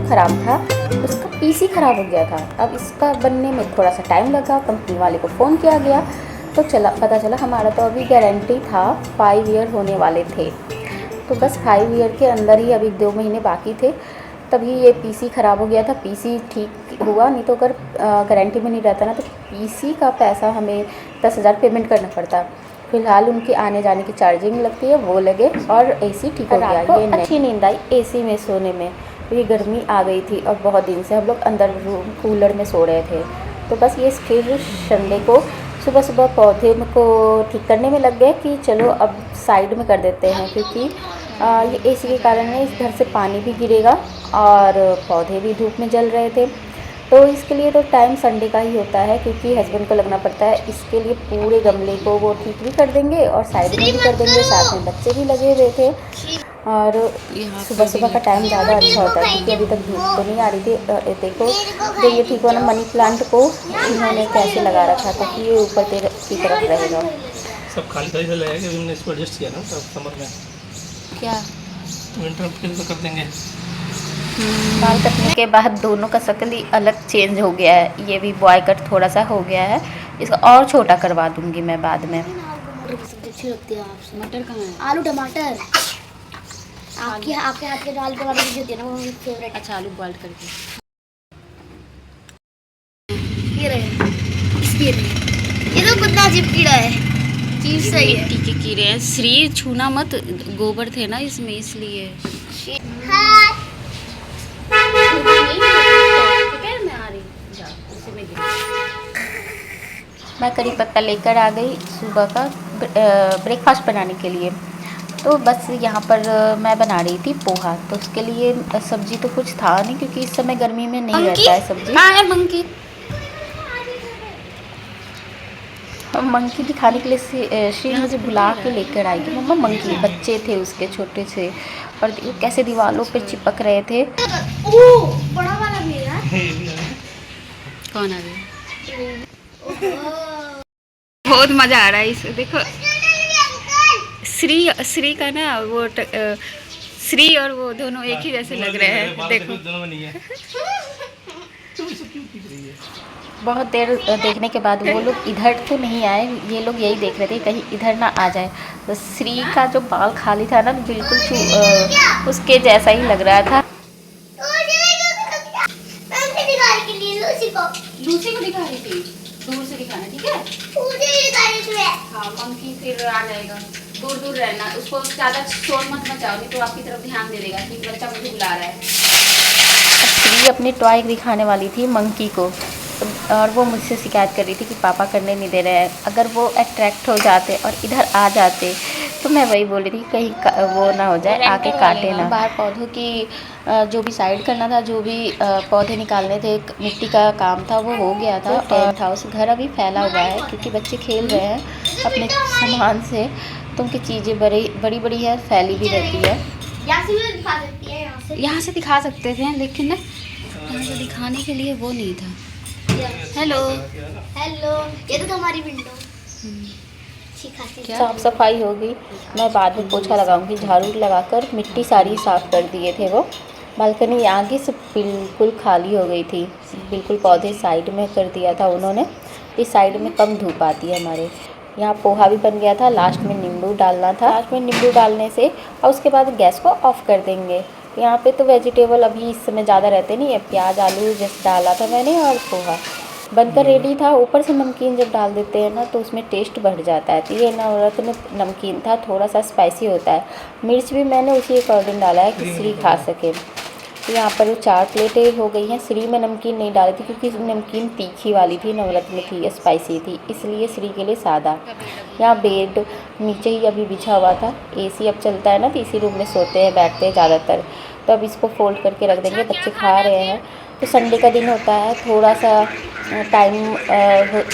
ख़राब था उसका पीसी ख़राब हो गया था। अब इसका बनने में थोड़ा सा टाइम लगा, कंपनी वाले को फ़ोन किया गया तो पता चला हमारा तो अभी गारंटी था 5 ईयर होने वाले थे, तो बस 5 ईयर के अंदर ही अभी 2 महीने बाकी थे तभी ये पीसी ख़राब हो गया था। पीसी ठीक हुआ, नहीं तो अगर गारंटी में नहीं रहता ना तो पीसी का पैसा हमें 10,000 पेमेंट करना पड़ता। फ़िलहाल उनकी आने जाने की चार्जिंग लगती है वो लगे, और एसी ठीक हो गया। ये अच्छी नींद आई एसी में सोने में, ये गर्मी आ गई थी और बहुत दिन से हम लोग अंदर रूम कूलर में सो रहे थे। तो बस ये फिर संडे को सुबह सुबह पौधे को ठीक करने में लग गए कि चलो अब साइड में कर देते हैं, क्योंकि ये एसी के कारण है इस घर से पानी भी गिरेगा और पौधे भी धूप में जल रहे थे। तो इसके लिए तो टाइम संडे का ही होता है, क्योंकि हस्बैंड को लगना पड़ता है। इसके लिए पूरे गमले को वो ठीक भी कर देंगे और साइड में भी कर देंगे, साथ में बच्चे भी लगे हुए थे। और सुबह सुबह का टाइम ज़्यादा अच्छा होता है, क्योंकि अभी तक धूप तो नहीं आ रही थी। देखो जो ये ठीक हुआ ना, मनी प्लांट को इन्होंने कैसे लगा रखा था कि ये ऊपर की तरफ रहेगा। सब खाली खाली से लगेगा कि हमने इसको एडजस्ट किया ना सब समर में। क्या विंटर के लिए तो कर देंगे। बाल कटने के बाद दोनों का शक्ल ही अलग चेंज हो गया है। ये भी बॉय कट थोड़ा सा हो गया है, इसको और छोटा करवा दूंगी मैं बाद में। अच्छी लगती है आपसे। मटर कहाँ है? आलू टमाटर आपके हाथ के दाल टमाटर की होती है ना, वो मेरी फेवरेट। अच्छा आलू बॉइल करके ये रहे, इसकी रहे। ये तो कितना अजीब कीड़ा है, चीज सही है। मिट्टी के कीड़े हैं। श्री छूना मत, गोबर थे ना इसमें इसलिए। हाँ। मैं करी पत्ता लेकर आ गई सुबह का ब्रेकफास्ट बनाने के लिए। तो बस यहाँ पर मैं बना रही थी पोहा, तो उसके लिए सब्जी तो कुछ था नहीं, क्योंकि इस समय गर्मी में नहीं रहता है सब्जी। मंकी दिखाने के लिए श्री मुझे बुला के लेकर आई थी। मम्मा मंकी, बच्चे थे उसके छोटे से, और कैसे दीवारों पे चिपक रहे थे। बड़ा वाला भी है। कौन आ गया? बहुत मज़ा आ रहा है इसे देखो। श्री का ना वो श्री और वो दोनों एक ही जैसे लग रहे हैं। देखो बहुत देर देखने के बाद वो लोग इधर तो नहीं आए, ये लोग यही देख रहे थे कहीं इधर ना आ जाए। तो श्री का जो बाल खाली था ना बिल्कुल उसके जैसा ही लग रहा था। लूसी को दिखा रही थी, दूर से दिखाना, ठीक है? हाँ मंकी फिर आ जाएगा। दूर दूर रहना, उसको ज़्यादा शोर मत मचाओ, नहीं तो आपकी तरफ ध्यान दे देगा कि बच्चा मुझे बुला रहा है। श्री अपनी टॉय दिखाने वाली थी मंकी को, और वो मुझसे शिकायत कर रही थी कि पापा करने नहीं दे रहे हैं। अगर वो अट्रैक्ट हो जाते और इधर आ जाते तो मैं वही बोल रही थी कहीं वो ना हो जाए आके काटे ना। बाहर पौधों की जो भी साइड करना था, जो भी पौधे निकालने थे, मिट्टी का काम था वो हो गया था। टेंट हाउस घर अभी फैला हुआ है, क्योंकि बच्चे खेल रहे हैं अपने सामान से, तो उनकी चीज़ें बड़ी बड़ी है, फैली भी रहती है। यहाँ से दिखा सकते थे, लेकिन ना यहाँ से दिखाने के लिए वो नहीं था। हेलो ये तो हमारी विंडो। साफ सफाई होगी, मैं बाद में पोछा लगाऊंगी। झाड़ू लगाकर मिट्टी सारी साफ़ कर दिए थे वो। बालकनी आगे से बिल्कुल खाली हो गई थी, बिल्कुल पौधे साइड में कर दिया था उन्होंने। इस साइड में कम धूप आती है हमारे यहाँ। पोहा भी बन गया था, लास्ट में नींबू डालना था। लास्ट में नींबू डालने से और उसके बाद गैस को ऑफ़ कर देंगे। यहाँ पे तो वेजिटेबल अभी इस समय ज़्यादा रहते नहीं है, प्याज आलू जैसे डाला था मैंने, और पोहा बनकर रेडी था। ऊपर से नमकीन जब डाल देते हैं ना तो उसमें टेस्ट बढ़ जाता है। तो ये नवरत्न नमकीन था, थोड़ा सा स्पाइसी होता है। मिर्च भी मैंने उसी अकॉर्डिंग डाला है कि श्री खा सके। तो यहाँ पर 4 प्लेटें हो गई हैं। श्री में नमकीन नहीं डाली थी, क्योंकि नमकीन तीखी वाली थी, नवरत्न थी, स्पाइसी थी, इसलिए श्री के लिए सादा। यहाँ बेड नीचे ही अभी बिछा हुआ था। एसी अब चलता है ना, तो इसी रूम में सोते हैं बैठते हैं ज़्यादातर। तो अब इसको फोल्ड करके रख देंगे। बच्चे खा रहे हैं, तो संडे का दिन होता है, थोड़ा सा टाइम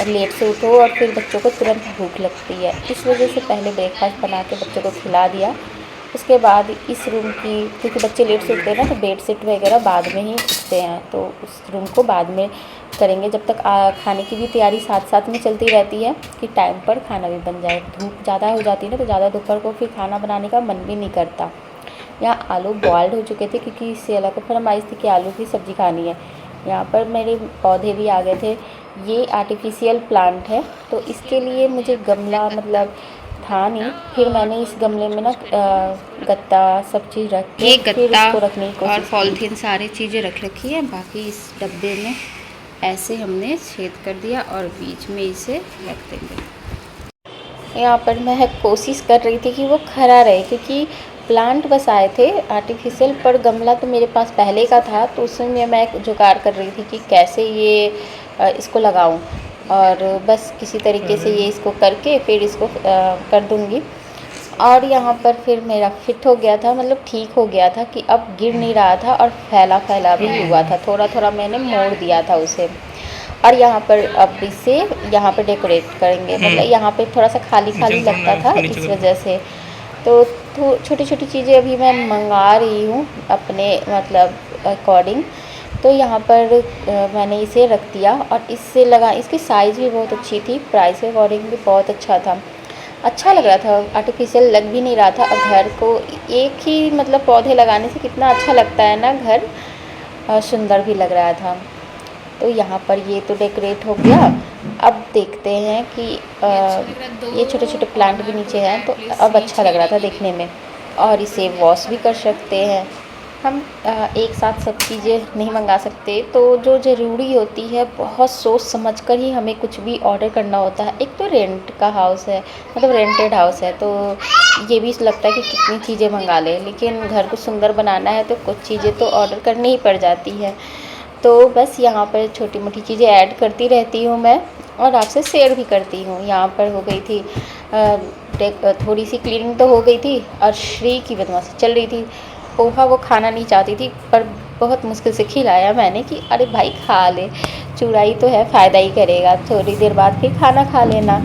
लेट से उठो और फिर बच्चों को तुरंत भूख लगती है। इस वजह से पहले ब्रेकफास्ट बना के बच्चों को खिला दिया। उसके बाद इस रूम की, क्योंकि बच्चे लेट से उठते हैं ना, तो बेड शीट वगैरह बाद में ही उठते हैं, तो उस रूम को बाद में करेंगे। जब तक खाने की भी तैयारी साथ साथ में चलती रहती है कि टाइम पर खाना भी बन जाए। धूप ज़्यादा हो जाती है ना, तो ज़्यादा दोपहर को फिर खाना बनाने का मन भी नहीं करता। यहाँ आलू बॉइल्ड हो चुके थे क्योंकि सेला को फरमाइश थी कि आलू की सब्ज़ी खानी है। यहाँ पर मेरे पौधे भी आ गए थे। ये आर्टिफिशियल प्लांट है, तो इसके लिए मुझे गमला मतलब था नहीं, फिर मैंने इस गमले में ना गत्ता सब चीज़ रख के फिर इसको रखने की कोशिश और पॉलीथीन सारी चीज़ें रख रखी है। बाकी इस डब्बे में ऐसे हमने छेद कर दिया और बीच में इसे रख देंगे। यहाँ पर मैं कोशिश कर रही थी कि वो खड़ा रहे, क्योंकि प्लांट बस आए थे आर्टिफिशियल, पर गमला तो मेरे पास पहले का था, तो उसमें मैं जुगाड़ कर रही थी कि कैसे ये इसको लगाऊं, और बस किसी तरीके से ये इसको करके फिर इसको कर दूंगी। और यहाँ पर फिर मेरा फिट हो गया था, मतलब ठीक हो गया था कि अब गिर नहीं रहा था और फैला फैला भी हुआ था, थोड़ा थोड़ा मैंने मोड़ दिया था उसे। और यहाँ पर अब इसे यहाँ पर डेकोरेट करेंगे, मतलब यहाँ पे थोड़ा सा खाली खाली लगता था इस वजह से, तो छोटी छोटी चीज़ें अभी मैं मंगा रही हूँ अपने मतलब अकॉर्डिंग। तो यहाँ पर मैंने इसे रख दिया और इससे लगा, इसकी साइज़ भी बहुत अच्छी थी, प्राइस के अकॉर्डिंग भी बहुत अच्छा था, अच्छा लग रहा था, आर्टिफिशियल लग भी नहीं रहा था। और घर को एक ही मतलब पौधे लगाने से कितना अच्छा लगता है ना घर, सुंदर भी लग रहा था। तो यहाँ पर ये तो डेकोरेट हो गया। अब देखते हैं कि ये छोटे छोटे प्लांट भी नीचे हैं, तो अब अच्छा लग रहा था देखने में। और इसे वॉश भी कर सकते हैं हम, एक साथ सब चीज़ें नहीं मंगा सकते, तो जो ज़रूरी होती है बहुत सोच समझ कर ही हमें कुछ भी ऑर्डर करना होता है। एक तो रेंट का हाउस है, मतलब रेंटेड हाउस है, तो ये भी लगता है कि कितनी चीज़ें मंगा लें, लेकिन घर को सुंदर बनाना है तो कुछ चीज़ें तो ऑर्डर करनी ही पड़ जाती है। तो बस यहाँ पर छोटी मोटी चीज़ें ऐड करती रहती हूँ मैं, और आपसे शेयर भी करती हूँ। यहाँ पर हो गई थी थोड़ी सी क्लीनिंग तो हो गई थी, और श्री की बदमाशी चल रही थी। पोहा वो खाना नहीं चाहती थी, पर बहुत मुश्किल से खिलाया मैंने कि अरे भाई खा ले, चूराई तो है, फ़ायदा ही करेगा, थोड़ी देर बाद फिर खाना खा लेना,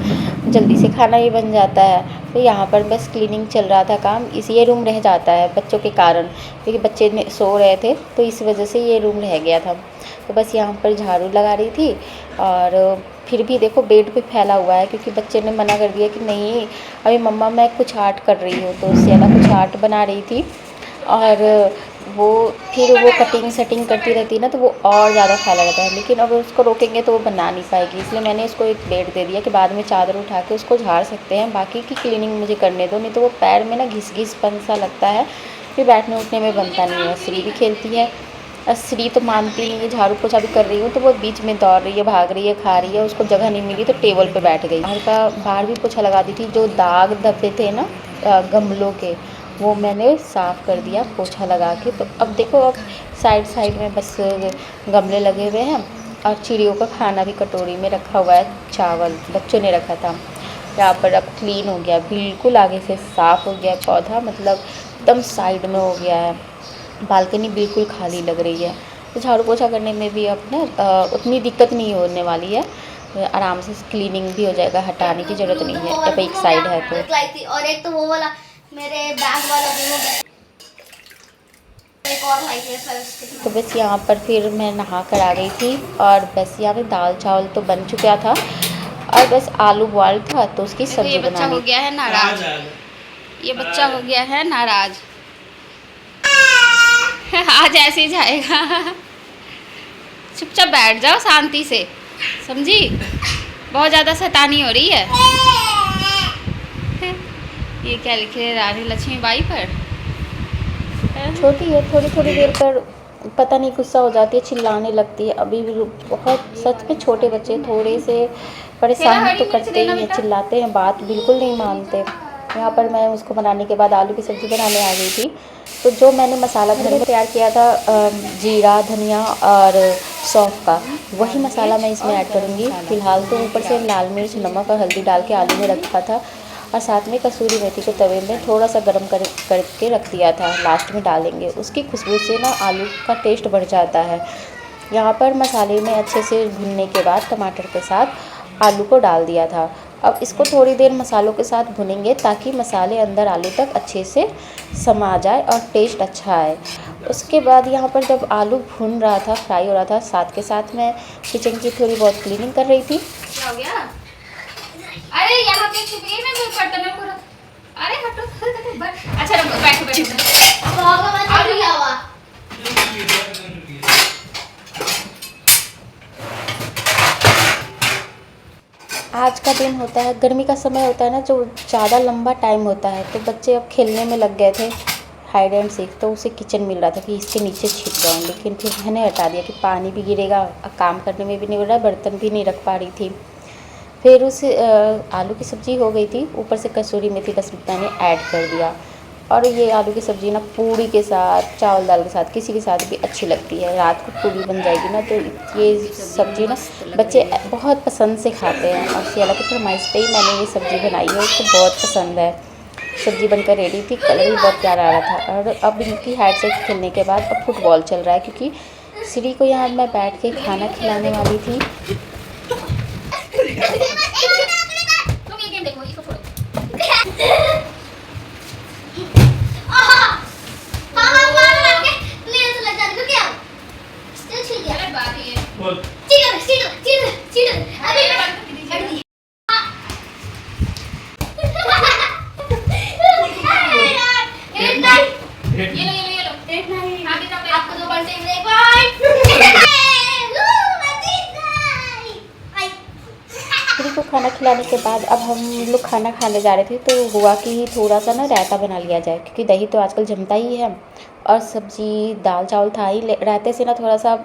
जल्दी से खाना ही बन जाता है। तो यहाँ पर बस क्लीनिंग चल रहा था काम, ये रूम रह जाता है बच्चों के कारण, क्योंकि बच्चे सो रहे थे तो इस वजह से ये रूम रह गया था। तो बस यहाँ पर झाड़ू लगा रही थी, और फिर भी देखो बेड पे फैला हुआ है, क्योंकि बच्चे ने मना कर दिया कि नहीं अभी मम्मा मैं कुछ आर्ट कर रही हूँ, तो उससे ना कुछ आर्ट बना रही थी, और वो फिर वो कटिंग सेटिंग करती रहती है ना, तो वो और ज़्यादा फैला रहता है। लेकिन अब उसको रोकेंगे तो वो बना नहीं पाएगी, इसलिए मैंने इसको एक बेड दे दिया कि बाद में चादर उठा के उसको झाड़ सकते हैं, बाकी की क्लीनिंग मुझे करने दो, नहीं तो वो पैर में ना घिस घिसपन सा लगता है, फिर बैठने उठने में बनता नहीं है। श्री भी खेलती है, श्री तो मानती नहीं है, झाड़ू पोछा भी कर रही हूँ तो वो बीच में दौड़ रही है, भाग रही है, खा रही है, उसको जगह नहीं मिली तो टेबल पे बैठ गई। बाहर भी पोछा लगा दी थी, जो दाग धब्बे थे ना गमलों के, वो मैंने साफ़ कर दिया पोछा लगा के। तो अब देखो, अब साइड साइड में बस गमले लगे हुए हैं, और चिड़ियों का खाना भी कटोरी में रखा हुआ है, चावल बच्चों ने रखा था। यहाँ पर अब क्लीन हो गया, बिल्कुल आगे से साफ़ हो गया पौधा, मतलब एकदम साइड में हो गया है, बालकनी बिल्कुल खाली लग रही है। तो झाड़ू पोछा करने में भी अब ना उतनी दिक्कत नहीं होने वाली है, आराम से क्लीनिंग भी हो जाएगा, हटाने की ज़रूरत नहीं है, अब एक साइड है तो। और एक तो वो वाला मेरे बैग वाला एक और लाई थी। तो बस यहाँ पर फिर मैं नहा कर आ गई थी, और बस यहाँ पे दाल चावल तो बन चुका था, और बस आलू बॉयल था तो उसकी सब्जी बनानी। बच्चा हो गया है नाराज, ये बच्चा हो गया है नाराज, आज ऐसे ही जाएगा। चुपचाप बैठ जाओ शांति से, समझी, बहुत ज़्यादा शैतानी हो रही है। ये क्या लिखे है, रानी लक्ष्मीबाई पर। छोटी है, थोड़ी थोड़ी देर पर पता नहीं गुस्सा हो जाती है, चिल्लाने लगती है। अभी भी बहुत, सच में छोटे बच्चे थोड़े से परेशान तो करते ही हैं, चिल्लाते हैं, बात बिल्कुल नहीं मानते। यहाँ पर मैं उसको बनाने के बाद आलू की सब्ज़ी बनाने आ गई थी। तो जो मैंने मसाला घर में तैयार किया था, जीरा धनिया और सौंफ का, वही मसाला मैं इसमें ऐड करूँगी। फ़िलहाल तो ऊपर से लाल मिर्च नमक और हल्दी डाल के आलू में रखा था, और साथ में कसूरी मेथी को तवे में थोड़ा सा गर्म करके रख दिया था, लास्ट में डालेंगे। उसकी खुशबू से ना आलू का टेस्ट बढ़ जाता है। यहाँ पर मसाले में अच्छे से भुनने के बाद टमाटर के साथ आलू को डाल दिया था। अब इसको थोड़ी देर मसालों के साथ भुनेंगे, ताकि मसाले अंदर आलू तक अच्छे से समा जाए और टेस्ट अच्छा आए। उसके बाद यहाँ पर जब आलू भुन रहा था, फ्राई हो रहा था, साथ के साथ मैं किचन की थोड़ी बहुत क्लीनिंग कर रही थी। क्या हो गया? अरे यहाँ पे छुप गई, मैं बर्तन में पूरा, अरे हटो। अच्छा बैठो बैठो। का दिन होता है, गर्मी का समय होता है ना, जो ज़्यादा लंबा टाइम होता है, तो बच्चे अब खेलने में लग गए थे हाइड एंड सीक। तो उसे किचन मिल रहा था कि इसके नीचे छिप जाऊँ, लेकिन फिर मैंने हटा दिया कि पानी भी गिरेगा, काम करने में भी नहीं हो रहा, बर्तन भी नहीं रख पा रही थी। फिर उस आलू की सब्ज़ी हो गई थी, ऊपर से कसूरी मेथी बस मैंने ऐड कर दिया। और ये आलू की सब्ज़ी ना पूड़ी के साथ, चावल दाल के साथ, किसी के साथ भी अच्छी लगती है। रात को पूड़ी बन जाएगी ना, तो ये सब्ज़ी ना बच्चे बहुत पसंद से खाते हैं। और सियाला की फरमाइश पे ही मैंने ये सब्ज़ी बनाई है, उसको बहुत पसंद है। सब्ज़ी बनकर रेडी थी, कलर भी बहुत प्यारा आ रहा था। और अब इनकी हाइड से खेलने के बाद अब फुटबॉल चल रहा है, क्योंकि श्री को यहाँ मैं बैठ के खाना खिलाने वाली थी। तुम ये गेम देखो, इसको छोड़ो। बोल आपको 2 घंटे श्री को खाना खिलाने के बाद अब हम लोग खाना खाने जा रहे थे, तो हुआ कि थोड़ा सा ना रायता बना लिया जाए, क्योंकि दही तो आजकल जमता ही है और सब्जी दाल चावल था ही। रायते से ना थोड़ा सा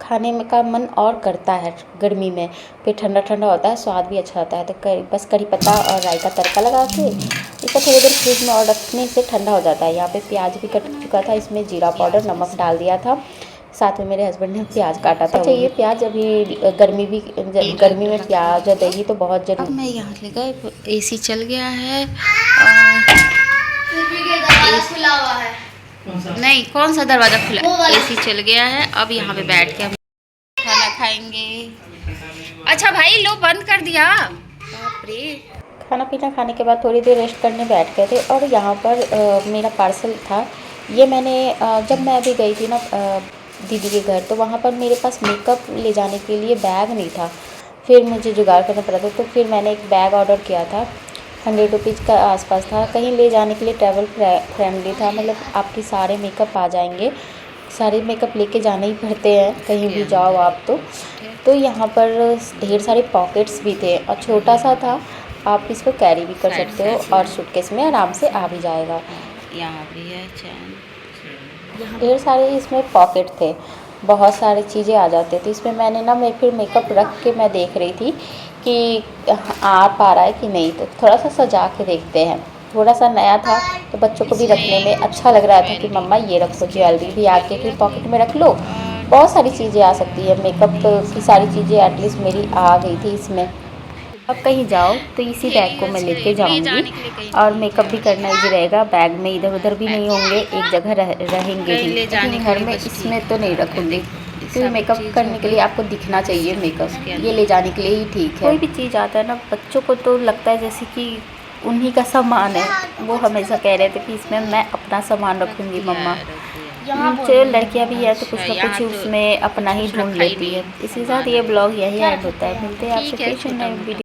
खाने में का मन और करता है गर्मी में, फिर ठंडा ठंडा होता है, स्वाद भी अच्छा होता है। तो बस करी पत्ता और राई का तड़का लगा के इसको थोड़ी देर फ्रिज में और रखने से ठंडा हो जाता है। यहाँ पे प्याज भी कट चुका था, इसमें जीरा पाउडर नमक डाल दिया था, साथ में मेरे हस्बैंड ने प्याज काटा था। अच्छा, ये प्याज अभी गर्मी में प्याज और दही तो बहुत अब जरूरी। मैं यहाँ लेकर एसी चल गया है खुला हुआ है। नहीं, कौन सा दरवाज़ा खुला? वो वाला। एसी चल गया है। अब यहाँ पे बैठ के हम खाना खाएंगे। अच्छा भाई, लो बंद कर दिया। बाप रे। खाना पीना खाने के बाद थोड़ी देर रेस्ट करने बैठ गए थे। और यहाँ पर मेरा पार्सल था, ये मैंने जब मैं अभी गई थी ना दीदी के घर, तो वहाँ पर मेरे पास मेकअप ले जाने के लिए बैग नहीं था, फिर मुझे जुगाड़ करना पड़ा था। तो फिर मैंने एक बैग ऑर्डर किया था, 100 रुपीज़ का आसपास था, कहीं ले जाने के लिए ट्रैवल फ्रेंडली था, मतलब आपके सारे मेकअप आ जाएंगे। सारे मेकअप लेके जाने ही पड़ते हैं कहीं भी जाओ आप तो यहाँ पर ढेर सारे पॉकेट्स भी थे और छोटा सा था, आप इसको कैरी भी कर सकते हो और सूटकेस में आराम से आ भी जाएगा। यहाँ भी है चैन। ढेर सारे इसमें पॉकेट थे, बहुत सारी चीज़ें आ जाते थे इसमें। मैंने ना मैं फिर मेकअप रख के मैं देख रही थी कि आ पा रहा है कि नहीं, तो थोड़ा सा सजा के देखते हैं। थोड़ा सा नया था तो बच्चों को भी रखने में अच्छा लग रहा था कि मम्मा ये रखो, ज्वेलरी भी आके फिर पॉकेट में रख लो, बहुत सारी चीज़ें आ सकती है। मेकअप की सारी चीज़ें एटलीस्ट मेरी आ गई थी इसमें। अब कहीं जाओ तो इसी बैग को मैं लेके जाऊंगी और मेकअप भी करना इजी रहेगा, बैग में इधर उधर भी नहीं होंगे, एक जगह रहेंगे भी। लेकिन घर में इसमें तो नहीं रखूँगी, क्योंकि मेकअप करने के लिए आपको दिखना चाहिए, मेकअप ये ले जाने के लिए ही ठीक है। कोई भी चीज़ आता है ना, बच्चों को तो लगता है जैसे कि उन्हीं का सामान है। वो हमेशा कह रहे थे कि इसमें मैं अपना सामान रखूँगी मम्मा। चलो लड़कियां भी है तो कुछ ना कुछ उसमें अपना ही ढूंढ लेती है। इसी के साथ ये ब्लॉग यही ऐड होता है। मिलते हैं आपसे फिर नए वीडियो।